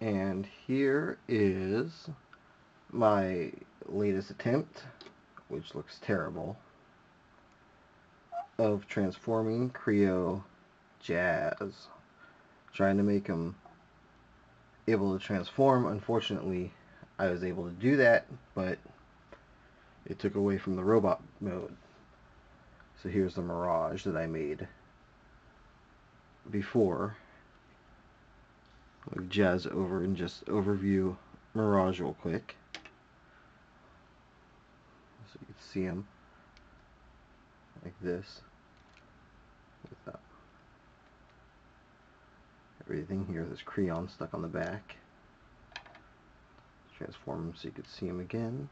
And here is my latest attempt, which looks terrible, of transforming Kreo Jazz. Trying to make him able to transform. Unfortunately, I was able to do that, but it took away from the robot mode. So here's the Mirage that I made before. We'll jazz over and just overview Mirage real quick, so you can see him like this without everything here. There's Kreo stuck on the back. Transform him so you can see him again.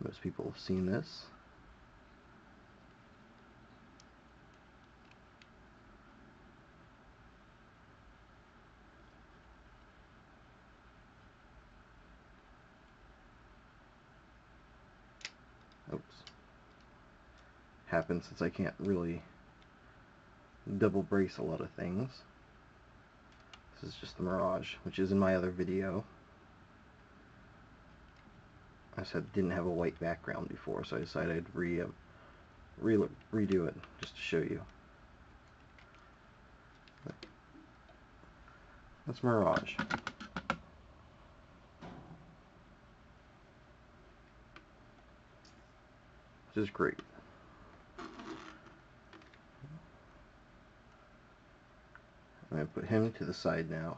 Most people have seen this. Oops. Happens since I can't really double brace a lot of things. This is just the Mirage, which is in my other video. I said didn't have a white background before, so I decided I'd redo it just to show you. That's Mirage. Which is great. I'm going to put him to the side now.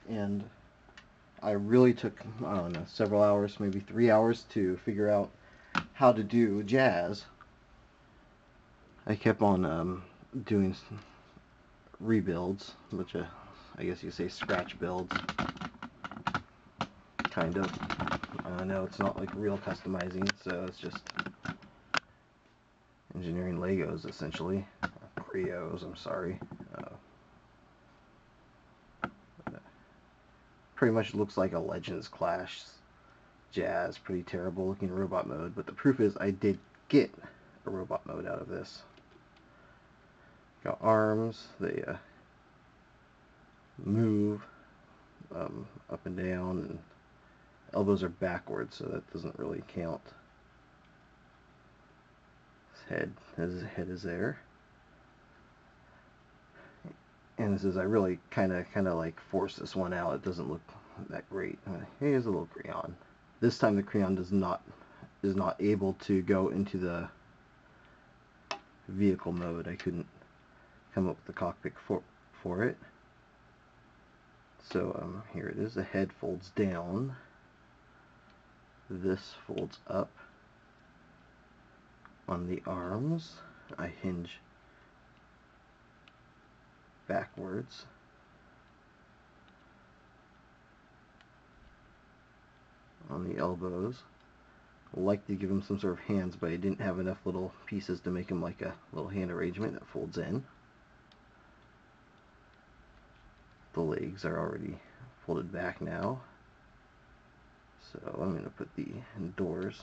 And I really took, I don't know, several hours, maybe 3 hours to figure out how to do jazz. I kept on doing rebuilds, which I guess you say scratch builds. Kind of. I don't know, it's not like real customizing, so it's just engineering Legos essentially. Kreo-Os, I'm sorry. Pretty much looks like a Legends Clash Jazz. Pretty terrible looking robot mode, but the proof is I did get a robot mode out of this. Got arms, they move up and down, and elbows are backwards, so that doesn't really count. His head is there. And this is, I really kind of like force this one out. It doesn't look that great. Here's a little Kreo. This time the Kreo is not able to go into the vehicle mode. I couldn't come up with the cockpit for it. So here it is. The head folds down. This folds up. On the arms, I hinge backwards. On the elbows, I like to give him some sort of hands, but I didn't have enough little pieces to make him like a little hand arrangement that folds in. The legs are already folded back now, so I'm going to put the doors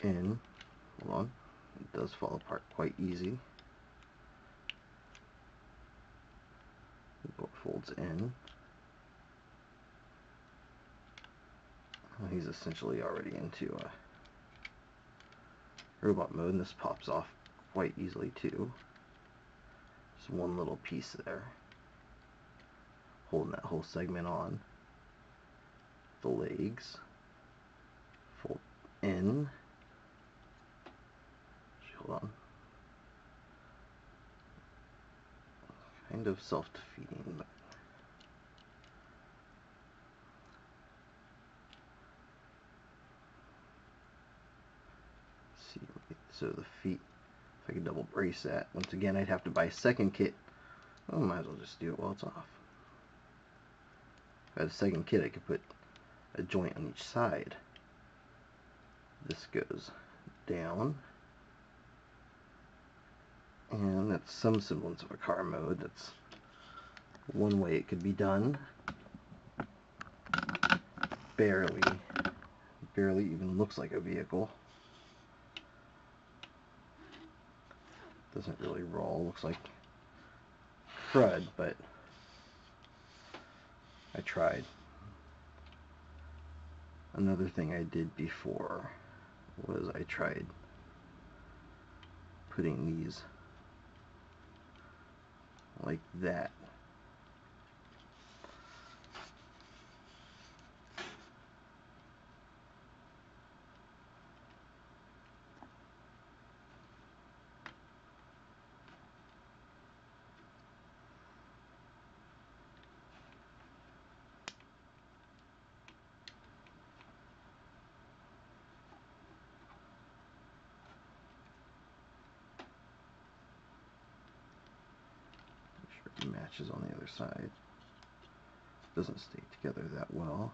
in. Hold on, it does fall apart quite easy. The door folds in. He's essentially already into robot mode, and this pops off quite easily too. Just one little piece there, holding that whole segment on. The legs fold in. Hold on. Kind of self-defeating, but let's see. So the feet, if I could double brace that. Once again, I'd have to buy a second kit. Oh, might as well just do it while it's off. If I had a second kit, I could put a joint on each side. This goes down. And that's some semblance of a car mode. That's one way it could be done. Barely. barely even looks like a vehicle. Doesn't really roll. Looks like crud, but I tried. Another thing I did before was I tried putting these like that. Make sure it matches on the other side. Doesn't stay together that well.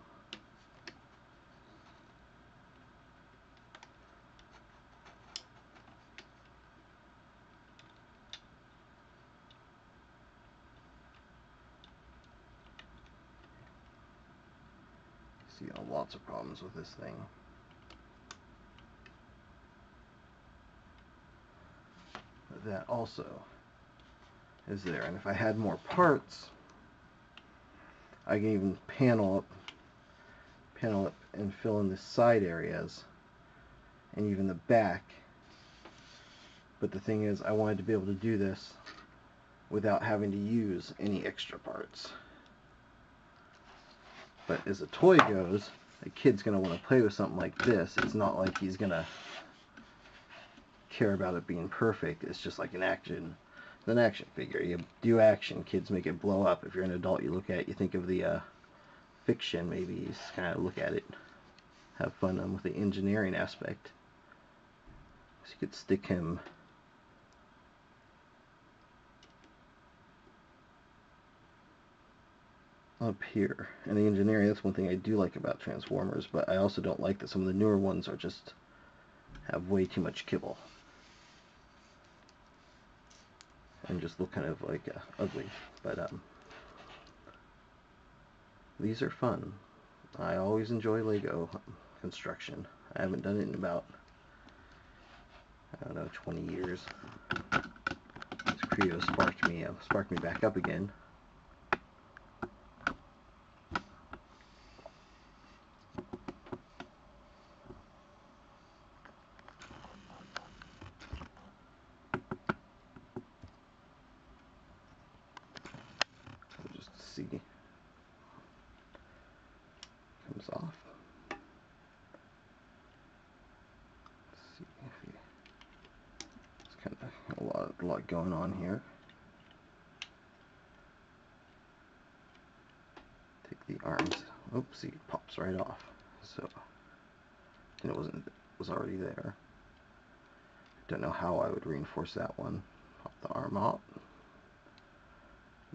See lots of problems with this thing. But that also is there, and if I had more parts, I can even panel up and fill in the side areas and even the back. But the thing is, I wanted to be able to do this without having to use any extra parts. But as a toy goes, a kid's going to want to play with something like this. It's not like he's going to care about it being perfect. It's just like an action figure. You do action, kids make it blow up. If you're an adult, you look at it, you think of the fiction, maybe you just kind of look at it, have fun with the engineering aspect. So you could stick him up here. And the engineering, that's one thing I do like about Transformers, but I also don't like that some of the newer ones are just have way too much kibble and just look kind of like ugly. But these are fun. I always enjoy Lego construction. I haven't done it in about, I don't know, 20 years. This Kreo sparked me back up again. Just see, comes off. Let's see if he, it's kind of a lot going on here. Take the arms. Oops, see, it pops right off. So, and it was already there. Don't know how I would reinforce that one. Pop the arm out.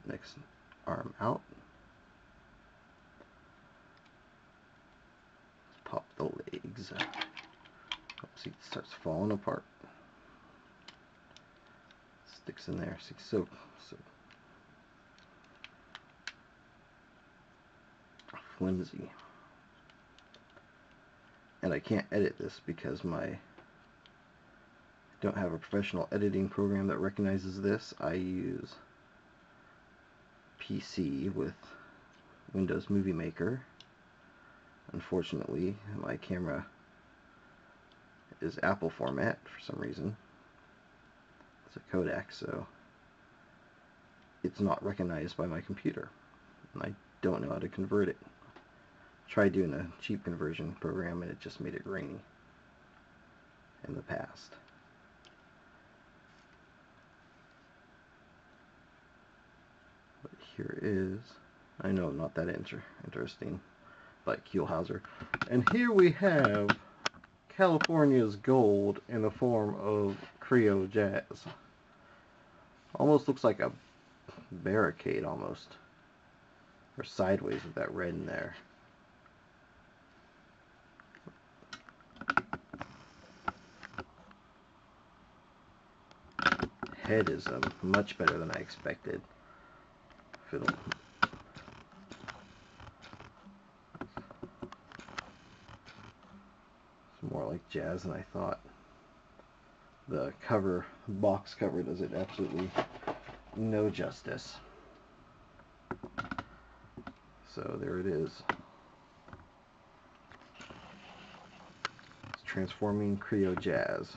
Next arm out. Let's pop the legs. See, it starts falling apart. Sticks in there. See, so flimsy. And I can't edit this because I don't have a professional editing program that recognizes this. I use PC with Windows Movie Maker. Unfortunately, my camera is Apple format for some reason. It's a Kodak, so it's not recognized by my computer, and I don't know how to convert it. Tried doing a cheap conversion program and it just made it grainy in the past. But here is, I know, not that interesting, like Kielhauser. And here we have California's gold in the form of Kreo Jazz. Almost looks like a barricade almost, or sideways with that red in there. Head is much better than I expected. Fiddle. more like jazz than I thought. The box cover does it absolutely no justice. So there it is. It's Transforming Kreo Jazz.